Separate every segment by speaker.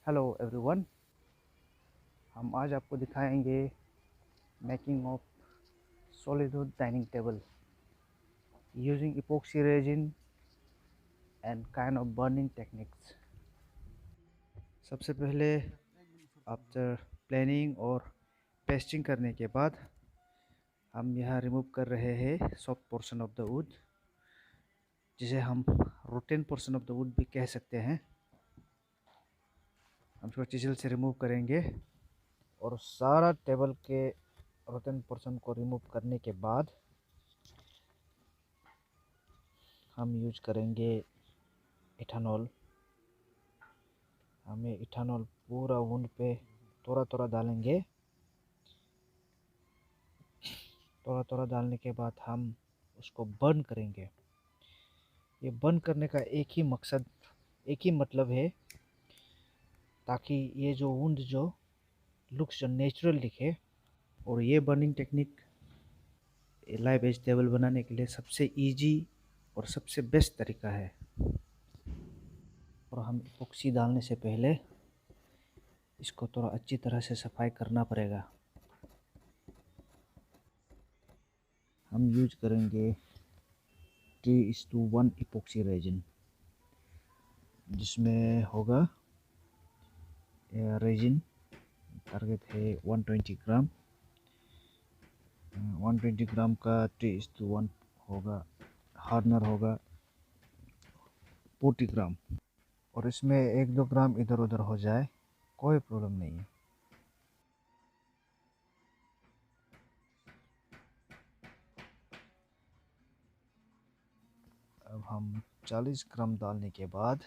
Speaker 1: Hello everyone. हम आज आपको दिखाएंगे making of solid wood dining table using epoxy resin and kind of burning techniques. सबसे पहले आफ्टर प्लानिंग और पेस्टिंग करने के बाद हम यहाँ रिमूव कर रहे हैं soft portion of the wood, जिसे हम rotten portion of the wood भी कह सकते हैं। हम इसको चिजल से रिमूव करेंगे और सारा टेबल के रोटेन पोर्शन को रिमूव करने के बाद हम यूज करेंगे इथेनॉल। हमें इथेनॉल पूरा वुंड पे थोड़ा थोड़ा डालेंगे। थोड़ा थोड़ा डालने के बाद हम उसको बर्न करेंगे। ये बर्न करने का एक ही मकसद, एक ही मतलब है, ताकि ये जो वुंड जो लुक्स जो नेचुरल दिखे। और ये बर्निंग टेक्निक लाइव वेजिटेबल बनाने के लिए सबसे इजी और सबसे बेस्ट तरीका है। और हम इपोक्सी डालने से पहले इसको थोड़ा अच्छी तरह से सफाई करना पड़ेगा। हम यूज करेंगे 3:1 इपोक्सी रेजिन, जिसमें होगा रेजिन टारगेट है 120 ग्राम। 120 ग्राम का 3:1 होगा, हार्डनर होगा 40 ग्राम। और इसमें 1-2 ग्राम इधर उधर हो जाए कोई प्रॉब्लम नहीं है। अब हम 40 ग्राम डालने के बाद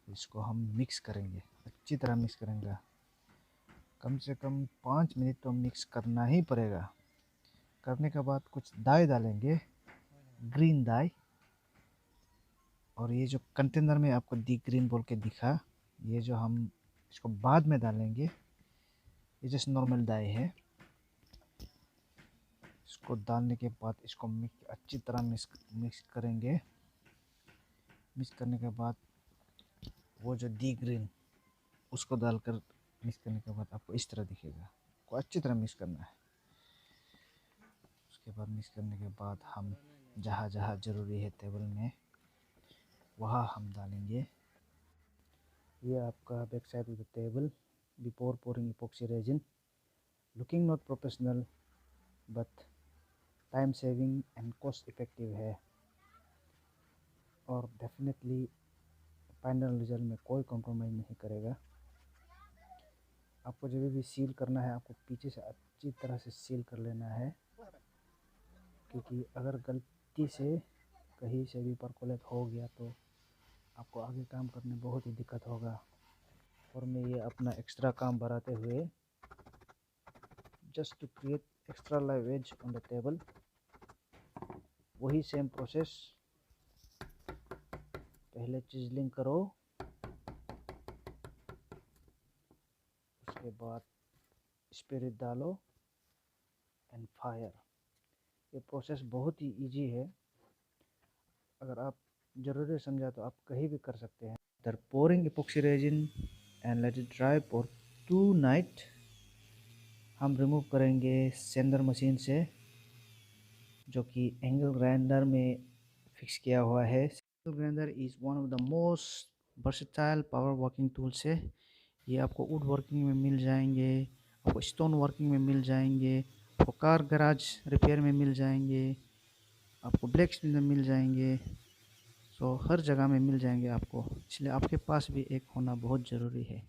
Speaker 1: इसको हम मिक्स करेंगे, अच्छी तरह मिक्स करेंगे। कम से कम 5 मिनट तो मिक्स करना ही पड़ेगा। करने के बाद कुछ डाई डालेंगे, ग्रीन डाई। और ये जो कंटेनर में आपको दी ग्रीन बोल के दिखा, ये जो हम इसको बाद में डालेंगे, ये जैसे नॉर्मल डाई है। इसको डालने के बाद इसको अच्छी तरह मिक्स करेंगे। मिक्स करने के बाद वो जो दी ग्रीन उसको डालकर मिक्स करने के बाद आपको इस तरह दिखेगा। को अच्छी तरह मिक्स करना है। उसके बाद मिक्स करने के बाद हम जहाँ जहाँ ज़रूरी है टेबल में वहाँ हम डालेंगे। ये आपका back side of the table before pouring epoxy resin, looking not professional but time saving and cost effective है। और डेफिनेटली फाइनल रिजल्ट में कोई कॉम्प्रोमाइज़ नहीं करेगा। आपको जब भी सील करना है, आपको पीछे से अच्छी तरह से सील कर लेना है, क्योंकि अगर गलती से कहीं से भी परकोलेट हो गया तो आपको आगे काम करने में बहुत ही दिक्कत होगा। और मैं ये अपना एक्स्ट्रा काम बढ़ाते हुए just to create extra live edge on the table, वही सेम प्रोसेस। पहले चिजलिंग करो, उसके बाद स्पिरिट डालो एंड फायर। ये प्रोसेस बहुत ही इजी है। अगर आप ज़रूरी समझा तो आप कहीं भी कर सकते हैं। After pouring epoxy resin and let it dry for 2 night, हम रिमूव करेंगे सैंडर मशीन से, जो कि एंगल ग्राइंडर में फिक्स किया हुआ है। Angle grinder is one of the most versatile power working tools है। ये आपको वुड वर्किंग में मिल जाएंगे, आपको स्टोन वर्किंग में मिल जाएंगे, आपको कार गैराज रिपेयर में मिल जाएंगे, आपको ब्लैक स्मिथ में मिल जाएंगे। सो हर जगह में मिल जाएंगे आपको, इसलिए आपके पास भी एक होना बहुत ज़रूरी है।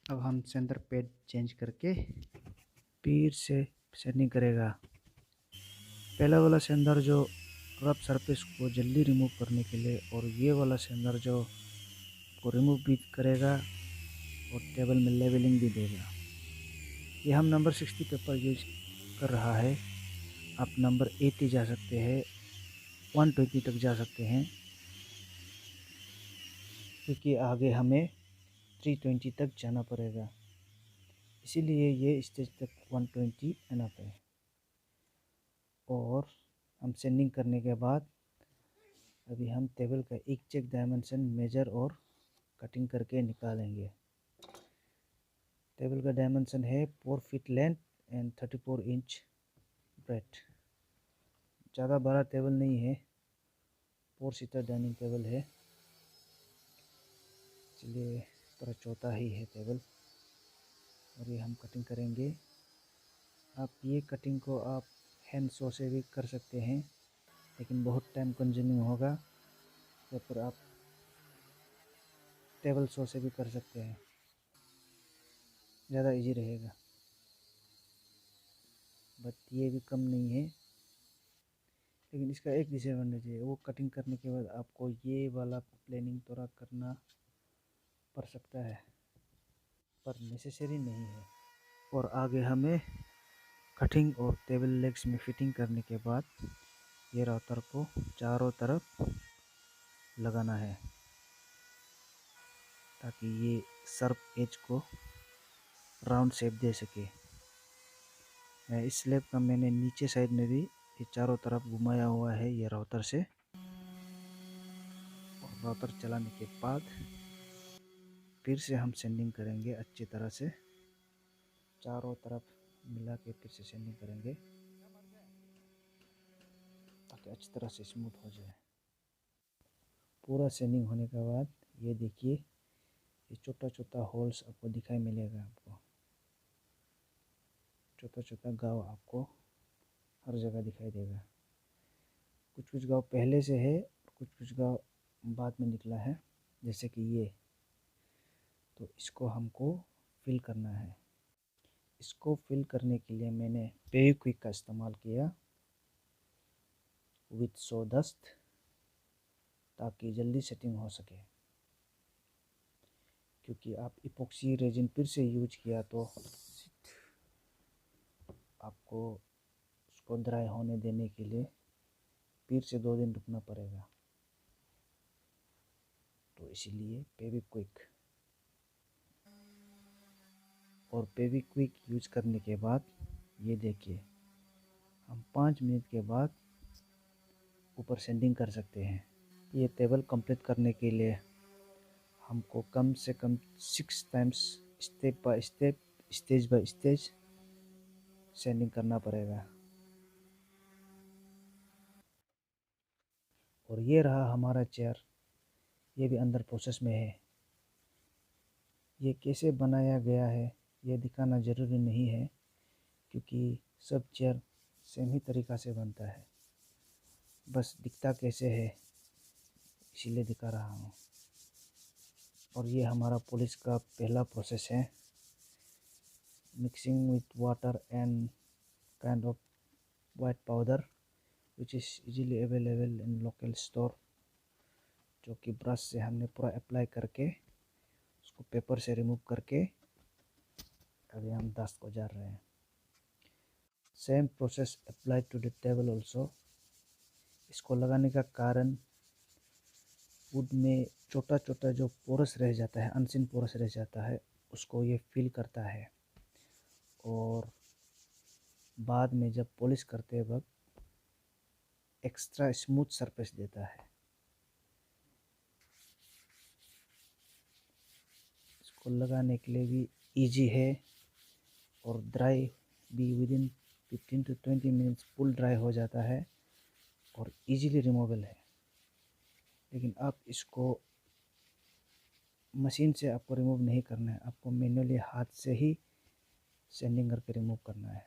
Speaker 1: अब हम सेंटर पैड चेंज करके फिर से सेटिंग करेगा। पहला वाला सेंटर जो रफ सरफेस को जल्दी रिमूव करने के लिए, और ये वाला सेंटर जो को रिमूव भी करेगा और टेबल में लेवलिंग भी देगा। ये हम नंबर 60 पेपर यूज कर रहा है। आप नंबर 80 जा सकते हैं, 120 तक जा सकते हैं, क्योंकि आगे हमें 320 तक जाना पड़ेगा। इसीलिए ये स्टेज तक 120 एनफ है। और हम सेंडिंग करने के बाद अभी हम टेबल का एक चेक डायमेंशन मेजर और कटिंग करके निकालेंगे। टेबल का डायमेंशन है 4 feet length and 34 inch bread. ज़्यादा बड़ा टेबल नहीं है, 4 सीटर डाइनिंग टेबल है, इसलिए थोड़ा छोटा ही है टेबल। और ये हम कटिंग करेंगे। आप ये कटिंग को आप हैंड सॉ से भी कर सकते हैं, लेकिन बहुत टाइम कंज्यूमिंग होगा। या फिर आप टेबल सॉ से भी कर सकते हैं, ज़्यादा इजी रहेगा। बट ये भी कम नहीं है, लेकिन इसका एक डिसएडवांटेज है, वो कटिंग करने के बाद आपको ये वाला प्लानिंग थोड़ा करना पड़ सकता है, पर नेसेसरी नहीं है। और आगे हमें कटिंग और टेबल लेग्स में फिटिंग करने के बाद ये राउटर को चारों तरफ लगाना है, ताकि ये शार्प एज को राउंड शेप दे सके। इस स्लैब का मैंने नीचे साइड में भी ये चारों तरफ घुमाया हुआ है ये राउटर से। और राउटर चलाने के बाद फिर से हम सैंडिंग करेंगे अच्छी तरह से, चारों तरफ मिला के फिर से सैंडिंग करेंगे ताकि अच्छी तरह से स्मूथ हो जाए। पूरा सैंडिंग होने के बाद ये देखिए, ये छोटा छोटा होल्स आपको दिखाई मिलेगा। आपको छोटा छोटा गाँव आपको हर जगह दिखाई देगा। कुछ कुछ गाँव पहले से है, कुछ कुछ गाँव बाद में निकला है, जैसे कि ये। तो इसको हमको फिल करना है। इसको फिल करने के लिए मैंने फेविक्विक का इस्तेमाल किया विथ सॉडस्ट, ताकि जल्दी सेटिंग हो सके। क्योंकि आप इपॉक्सी रेजिन फिर से यूज किया तो आपको उसको ड्राई होने देने के लिए फिर से 2 दिन रुकना पड़ेगा। तो इसीलिए फेविक्विक। और फेविक्विक यूज करने के बाद ये देखिए, हम 5 मिनट के बाद ऊपर सैंडिंग कर सकते हैं। ये टेबल कंप्लीट करने के लिए हमको कम से कम 6 times step by step, stage by stage sending करना पड़ेगा। और ये रहा हमारा चेयर, ये भी अंदर प्रोसेस में है। ये कैसे बनाया गया है ये दिखाना ज़रूरी नहीं है, क्योंकि सब चेयर सेम ही तरीक़ा से बनता है, बस दिखता कैसे है इसीलिए दिखा रहा हूँ। और ये हमारा पॉलिश का पहला प्रोसेस है, mixing with water and kind of white powder which is easily available in local store, जो कि ब्रश से हमने पूरा अप्लाई करके उसको पेपर से रिमूव करके अभी हम डस्ट को जार रहे हैं। Same process apply to the table also. इसको लगाने का कारण वुड में छोटा छोटा जो पोरस रह जाता है, अनसीन पोरस रह जाता है, उसको ये फिल करता है और बाद में जब पॉलिश करते वक्त एक्स्ट्रा स्मूथ सरफेस देता है। इसको लगाने के लिए भी इजी है और ड्राई भी within 15 to 20 minutes full dry हो जाता है और इजीली रिमूवेबल है। लेकिन आप इसको मशीन से आपको रिमूव नहीं करना है, आपको मैन्युअली हाथ से ही सैंडिंग करके रिमूव करना है।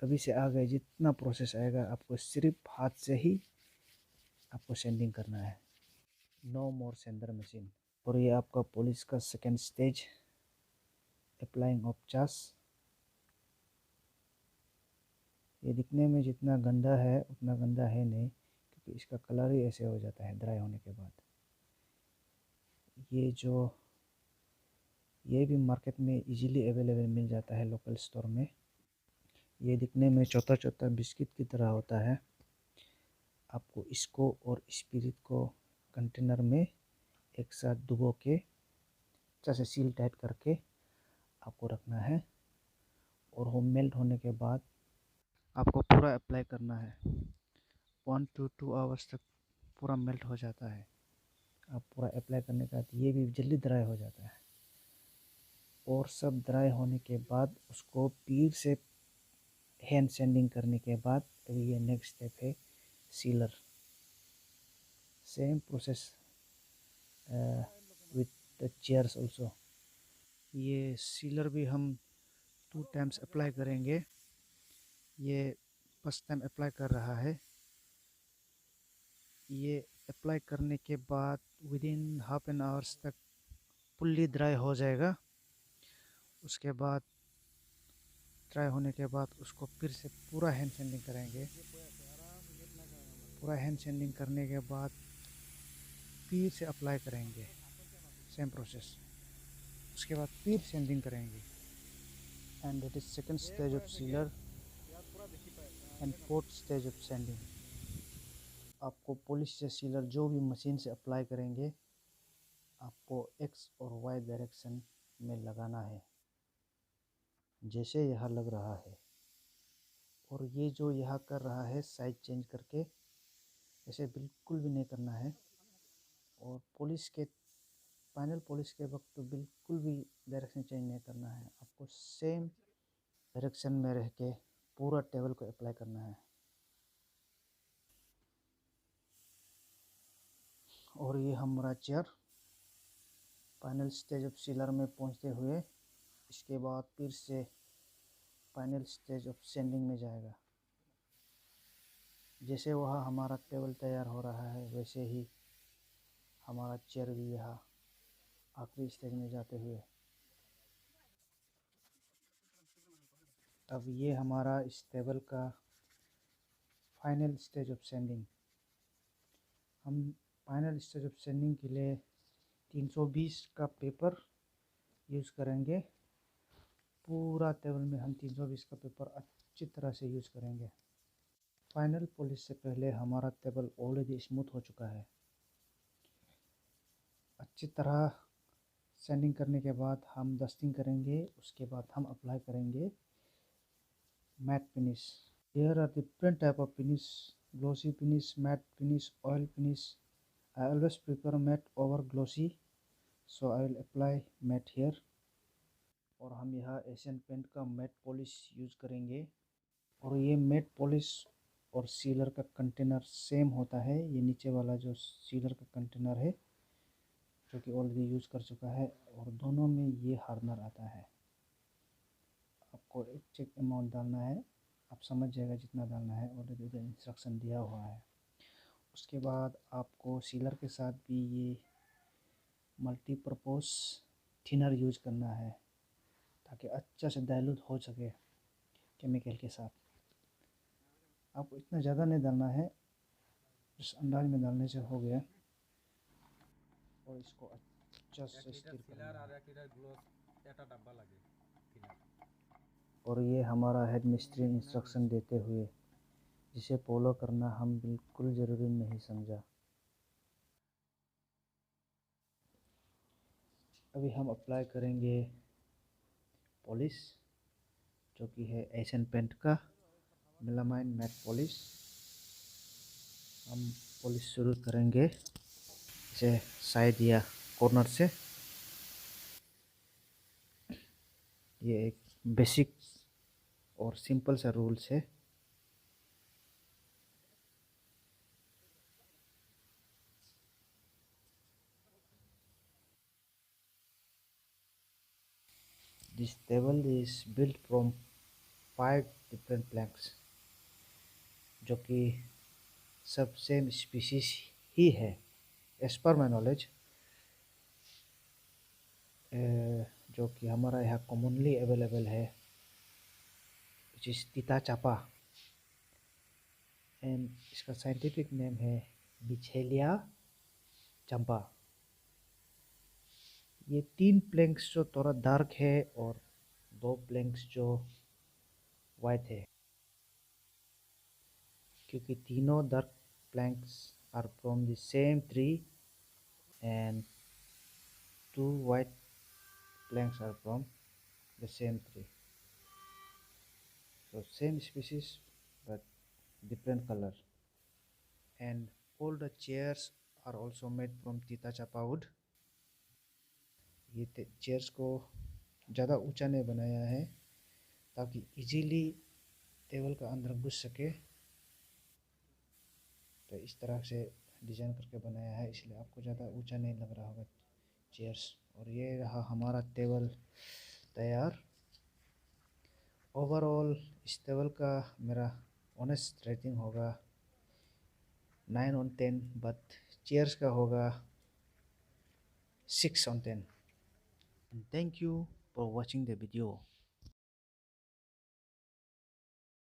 Speaker 1: अभी से आगे जितना प्रोसेस आएगा आपको सिर्फ हाथ से ही आपको सैंडिंग करना है, नो मोर सैंडर मशीन। और ये आपका पॉलिश का second stage, applying of Chas. ये दिखने में जितना गंदा है उतना गंदा है नहीं, क्योंकि इसका कलर ही ऐसे हो जाता है ड्राई होने के बाद। ये भी मार्केट में इजीली अवेलेबल मिल जाता है लोकल स्टोर में। ये दिखने में छोटा छोटा बिस्किट की तरह होता है। आपको इसको और स्पिरिट को कंटेनर में एक साथ डुबो के अच्छा से सील टाइट करके आपको रखना है, और वो मेल्ट होने के बाद आपको पूरा अप्लाई करना है। 1 to 2 आवर्स तक पूरा मेल्ट हो जाता है। आप पूरा अप्लाई करने के बाद ये भी जल्दी ड्राई हो जाता है। और सब ड्राई होने के बाद उसको फिर से हैंड सैंडिंग करने के बाद अभी ये नेक्स्ट स्टेप है sealer. Same process with the chairs also. ये सीलर भी हम 2 टाइम्स अप्लाई करेंगे। ये फर्स्ट टाइम अप्लाई कर रहा है। ये अप्लाई करने के बाद with in half an hours तक फुल्ली ड्राई हो जाएगा। उसके बाद ड्राई होने के बाद उसको फिर से पूरा हैंड सैंडिंग करेंगे। पूरा हैंड सैंडिंग करने के बाद फिर से अप्लाई करेंगे, सेम प्रोसेस। उसके बाद फिर सैंडिंग करेंगे and that is second stage of sealer and fourth stage of sending. आपको पॉलिश से सीलर जो भी मशीन से अप्लाई करेंगे आपको एक्स और वाई डायरेक्शन में लगाना है, जैसे यहाँ लग रहा है। और ये जो यहाँ कर रहा है साइड चेंज करके, ऐसे बिल्कुल भी नहीं करना है। और पॉलिश के फाइनल पॉलिश के वक्त तो बिल्कुल भी डायरेक्शन चेंज नहीं करना है। आपको सेम डायरेक्शन में रह के पूरा टेबल को अप्लाई करना है। और ये हमारा chair final stage of sealer में पहुंचते हुए इसके बाद फिर से फाइनल स्टेज ऑफ सैंडिंग में जाएगा। जैसे वहाँ हमारा टेबल तैयार हो रहा है वैसे ही हमारा चेयर भी यहाँ आखिरी स्टेज में जाते हुए। अब ये हमारा इस टेबल का फाइनल स्टेज ऑफ सैंडिंग। हम फाइनल स्टेज ऑफ सैंडिंग के लिए 320 का पेपर यूज़ करेंगे। पूरा टेबल में हम 320 का पेपर अच्छी तरह से यूज़ करेंगे। फाइनल पॉलिश से पहले हमारा टेबल ऑलरेडी स्मूथ हो चुका है। अच्छी तरह सैंडिंग करने के बाद हम डस्टिंग करेंगे। उसके बाद हम अप्लाई करेंगे matte finish. There are different type of finish: glossy finish, matte finish, oil finish. I always prefer matte over glossy, so I will apply matte here. और हम यहाँ एशियन पेंट का मैट पॉलिश यूज़ करेंगे। और ये mat polish और sealer का container same होता है। ये नीचे वाला जो सीलर का कंटेनर है जो कि ऑलरेडी यूज़ कर चुका है, और दोनों में ये हार्डनर आता है। आपको एक चेक अमाउंट डालना है, आप समझ जाएगा जितना डालना है, ऑलरेडी उधर इंस्ट्रक्शन दिया हुआ है। उसके बाद आपको सीलर के साथ भी ये मल्टीपर्पज़ थिनर यूज़ करना है ताकि अच्छा से डाइल्यूट हो सके केमिकल के साथ। आपको इतना ज़्यादा नहीं डालना है, इस अंदाज में डालने से हो गया। और इसको अच्छा से स्थिर करना है। और ये हमारा हेड मिस्त्री इंस्ट्रक्शन देते हुए जिसे फॉलो करना हम बिल्कुल ज़रूरी नहीं समझा। अभी हम अप्लाई करेंगे पॉलिश, जो कि है एशियन पेंट का मेलामाइन मैट पॉलिश। हम पॉलिश शुरू करेंगे इसे साइड या कॉर्नर से। ये एक बेसिक और सिंपल सा रूल्स है। This table is built from 5 different planks, जो कि सब सेम स्पीसीज ही है एज पर माई नॉलेज। जो कि हमारा यहाँ कॉमनली अवेलेबल है, विच इज़ तीता चापा, एंड इसका साइंटिफिक नेम है बिचेलिया चंपा। ये 3 प्लैंक्स जो थोड़ा डार्क है और 2 प्लैंक्स जो वाइट है, क्योंकि तीनों dark planks are from the same tree and 2 white planks are from the same tree. So same species but different color. And all the chairs are also made from Tita Chapa wood. ये chairs को ज़्यादा ऊंचा नहीं बनाया है ताकि easily table का अंदर घुस सके। तो इस तरह से डिज़ाइन करके बनाया है, इसलिए आपको ज़्यादा ऊंचा नहीं लग रहा होगा चेयर्स। और ये रहा हमारा टेबल तैयार। ओवरऑल इस टेबल का मेरा ऑनेस्ट रेटिंग होगा 9/10, बट चेयर्स का होगा 6/10। And thank you for watching the video.